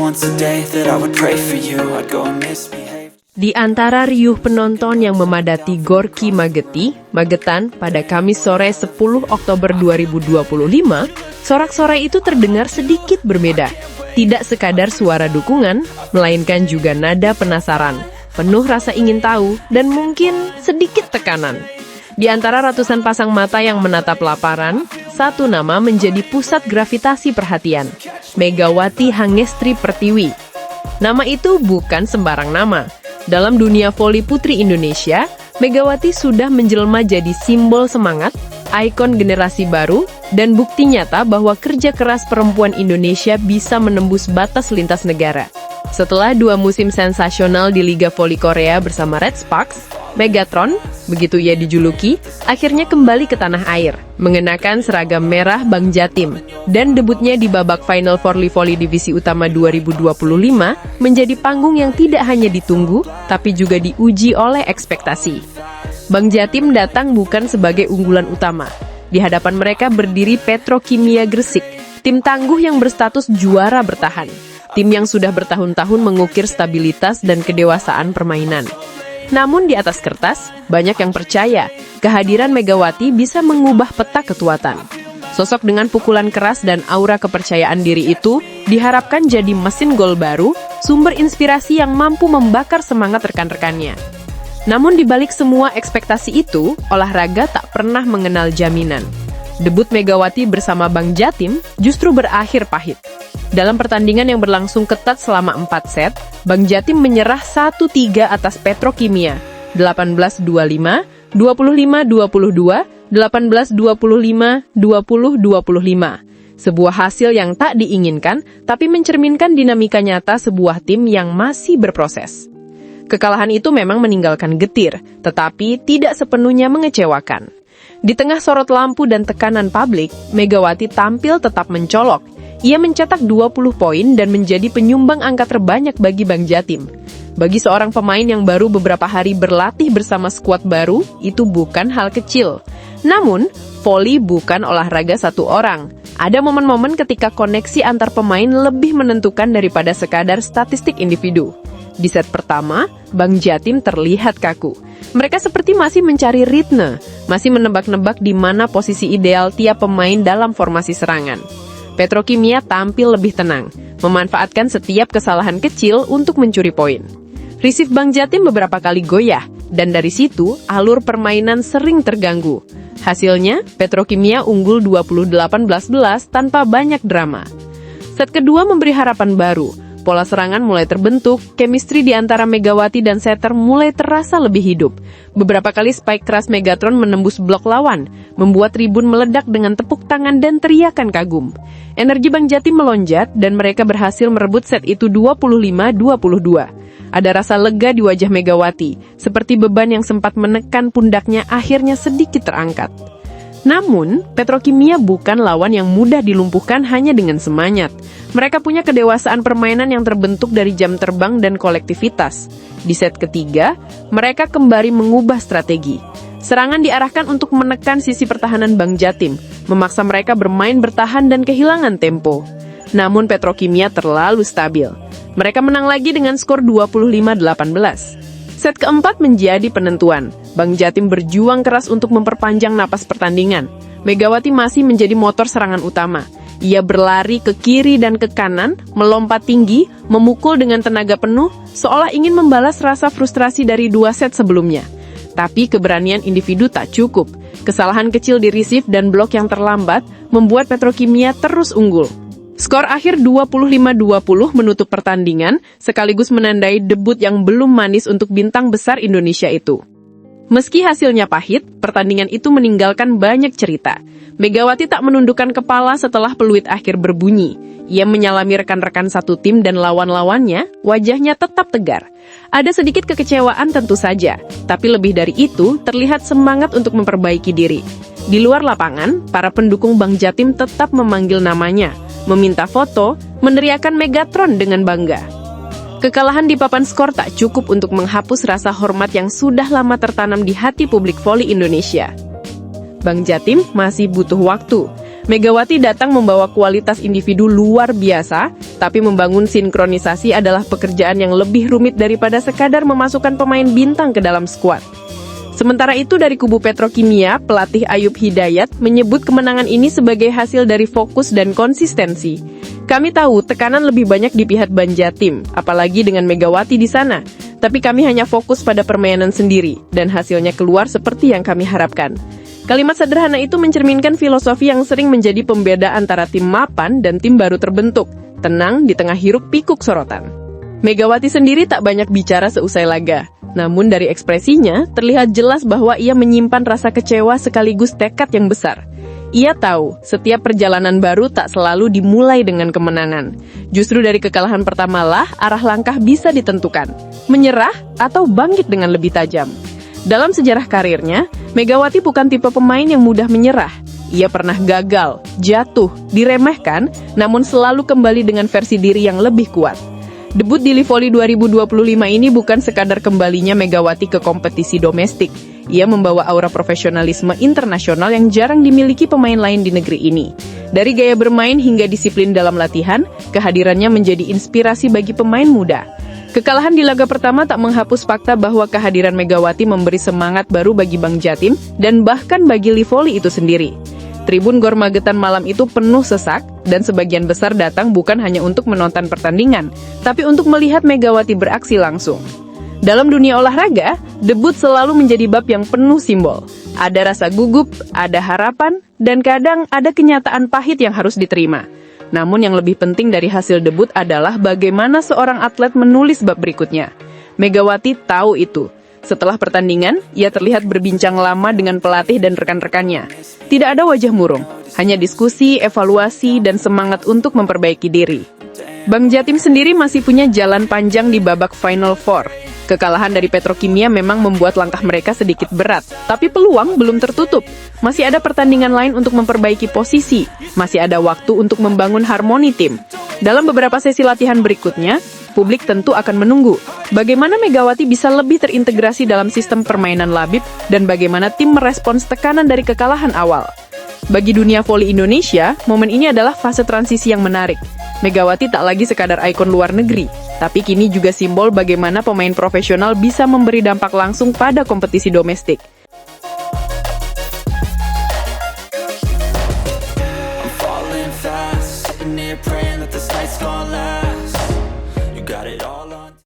once a day that I would pray for you. I'd go and misbehave. Di antara riuh penonton yang memadati Gorki Magetan pada Kamis sore 10 Oktober 2025, sorak-sorai itu terdengar sedikit berbeda. Tidak sekadar suara dukungan, melainkan juga nada penasaran, penuh rasa ingin tahu, dan mungkin sedikit tekanan. Di antara ratusan pasang mata yang menatap laparan, satu nama menjadi pusat gravitasi perhatian, Megawati Hangestri Pertiwi. Nama itu bukan sembarang nama. Dalam dunia voli putri Indonesia, Megawati sudah menjelma jadi simbol semangat, ikon generasi baru, dan bukti nyata bahwa kerja keras perempuan Indonesia bisa menembus batas lintas negara. Setelah 2 musim sensasional di Liga Voli Korea bersama Red Sparks, Megatron, begitu ia dijuluki, akhirnya kembali ke tanah air, mengenakan seragam merah Bank Jatim, dan debutnya di babak final Voli Divisi Utama 2025 menjadi panggung yang tidak hanya ditunggu, tapi juga diuji oleh ekspektasi. Bank Jatim datang bukan sebagai unggulan utama. Di hadapan mereka berdiri Petrokimia Gresik, tim tangguh yang berstatus juara bertahan, tim yang sudah bertahun-tahun mengukir stabilitas dan kedewasaan permainan. Namun di atas kertas, banyak yang percaya kehadiran Megawati bisa mengubah peta ketuatan. Sosok dengan pukulan keras dan aura kepercayaan diri itu diharapkan jadi mesin gol baru, sumber inspirasi yang mampu membakar semangat rekan-rekannya. Namun di balik semua ekspektasi itu, olahraga tak pernah mengenal jaminan. Debut Megawati bersama Bank Jatim justru berakhir pahit. Dalam pertandingan yang berlangsung ketat selama 4 set, Bank Jatim menyerah 1-3 atas Petrokimia, 18-25, 25-22, 18-25, 20-25. Sebuah hasil yang tak diinginkan, tapi mencerminkan dinamika nyata sebuah tim yang masih berproses. Kekalahan itu memang meninggalkan getir, tetapi tidak sepenuhnya mengecewakan. Di tengah sorot lampu dan tekanan publik, Megawati tampil tetap mencolok. Ia mencetak 20 poin dan menjadi penyumbang angka terbanyak bagi Bank Jatim. Bagi seorang pemain yang baru beberapa hari berlatih bersama skuad baru, itu bukan hal kecil. Namun, voli bukan olahraga satu orang. Ada momen-momen ketika koneksi antar pemain lebih menentukan daripada sekadar statistik individu. Di set pertama, Bank Jatim terlihat kaku. Mereka seperti masih mencari ritme, masih menebak-nebak di mana posisi ideal tiap pemain dalam formasi serangan. Petrokimia tampil lebih tenang, memanfaatkan setiap kesalahan kecil untuk mencuri poin. Risif Bank Jatim beberapa kali goyah, dan dari situ alur permainan sering terganggu. Hasilnya, Petrokimia unggul 28-11 tanpa banyak drama. Set kedua memberi harapan baru. Pola serangan mulai terbentuk, chemistry di antara Megawati dan setter mulai terasa lebih hidup. Beberapa kali spike keras Megatron menembus blok lawan, membuat tribun meledak dengan tepuk tangan dan teriakan kagum. Energi Bank Jatim melonjak dan mereka berhasil merebut set itu 25-22. Ada rasa lega di wajah Megawati, seperti beban yang sempat menekan pundaknya akhirnya sedikit terangkat. Namun, Petrokimia bukan lawan yang mudah dilumpuhkan hanya dengan semangat. Mereka punya kedewasaan permainan yang terbentuk dari jam terbang dan kolektivitas. Di set ketiga, mereka kembali mengubah strategi. Serangan diarahkan untuk menekan sisi pertahanan Bank Jatim, memaksa mereka bermain bertahan dan kehilangan tempo. Namun Petrokimia terlalu stabil. Mereka menang lagi dengan skor 25-18. Set keempat menjadi penentuan. Bank Jatim berjuang keras untuk memperpanjang napas pertandingan. Megawati masih menjadi motor serangan utama. Ia berlari ke kiri dan ke kanan, melompat tinggi, memukul dengan tenaga penuh, seolah ingin membalas rasa frustrasi dari 2 set sebelumnya. Tapi keberanian individu tak cukup. Kesalahan kecil di receive dan blok yang terlambat membuat Petrokimia terus unggul. Skor akhir 25-20 menutup pertandingan, sekaligus menandai debut yang belum manis untuk bintang besar Indonesia itu. Meski hasilnya pahit, pertandingan itu meninggalkan banyak cerita. Megawati tak menundukkan kepala setelah peluit akhir berbunyi. Ia menyalami rekan-rekan satu tim dan lawan-lawannya, wajahnya tetap tegar. Ada sedikit kekecewaan tentu saja, tapi lebih dari itu, terlihat semangat untuk memperbaiki diri. Di luar lapangan, para pendukung Bank Jatim tetap memanggil namanya, meminta foto, meneriakan Megatron dengan bangga. Kekalahan di papan skor tak cukup untuk menghapus rasa hormat yang sudah lama tertanam di hati publik voli Indonesia. Bank Jatim masih butuh waktu. Megawati datang membawa kualitas individu luar biasa, tapi membangun sinkronisasi adalah pekerjaan yang lebih rumit daripada sekadar memasukkan pemain bintang ke dalam skuad. Sementara itu dari kubu Petrokimia, pelatih Ayub Hidayat menyebut kemenangan ini sebagai hasil dari fokus dan konsistensi. Kami tahu tekanan lebih banyak di pihak Banjatim, apalagi dengan Megawati di sana. Tapi kami hanya fokus pada permainan sendiri, dan hasilnya keluar seperti yang kami harapkan. Kalimat sederhana itu mencerminkan filosofi yang sering menjadi pembeda antara tim mapan dan tim baru terbentuk, tenang di tengah hiruk pikuk sorotan. Megawati sendiri tak banyak bicara seusai laga. Namun dari ekspresinya, terlihat jelas bahwa ia menyimpan rasa kecewa sekaligus tekad yang besar. Ia tahu, setiap perjalanan baru tak selalu dimulai dengan kemenangan. Justru dari kekalahan pertamalah, arah langkah bisa ditentukan. Menyerah atau bangkit dengan lebih tajam. Dalam sejarah karirnya, Megawati bukan tipe pemain yang mudah menyerah. Ia pernah gagal, jatuh, diremehkan, namun selalu kembali dengan versi diri yang lebih kuat. Debut di Livoli 2025 ini bukan sekadar kembalinya Megawati ke kompetisi domestik. Ia membawa aura profesionalisme internasional yang jarang dimiliki pemain lain di negeri ini. Dari gaya bermain hingga disiplin dalam latihan, kehadirannya menjadi inspirasi bagi pemain muda. Kekalahan di laga pertama tak menghapus fakta bahwa kehadiran Megawati memberi semangat baru bagi Bang Jatim dan bahkan bagi Livoli itu sendiri. Tribun Gor Magetan malam itu penuh sesak, dan sebagian besar datang bukan hanya untuk menonton pertandingan, tapi untuk melihat Megawati beraksi langsung. Dalam dunia olahraga, debut selalu menjadi bab yang penuh simbol. Ada rasa gugup, ada harapan, dan kadang ada kenyataan pahit yang harus diterima. Namun yang lebih penting dari hasil debut adalah bagaimana seorang atlet menulis bab berikutnya. Megawati tahu itu. Setelah pertandingan, ia terlihat berbincang lama dengan pelatih dan rekan-rekannya. Tidak ada wajah murung, hanya diskusi, evaluasi, dan semangat untuk memperbaiki diri. Bang Jatim sendiri masih punya jalan panjang di babak Final Four. Kekalahan dari Petrokimia memang membuat langkah mereka sedikit berat, tapi peluang belum tertutup. Masih ada pertandingan lain untuk memperbaiki posisi, masih ada waktu untuk membangun harmoni tim. Dalam beberapa sesi latihan berikutnya, publik tentu akan menunggu bagaimana Megawati bisa lebih terintegrasi dalam sistem permainan Labib dan bagaimana tim merespons tekanan dari kekalahan awal. Bagi dunia voli Indonesia, momen ini adalah fase transisi yang menarik. Megawati tak lagi sekadar ikon luar negeri, tapi kini juga simbol bagaimana pemain profesional bisa memberi dampak langsung pada kompetisi domestik. I'm falling fast, sitting here praying that this night's gonna last. You got it all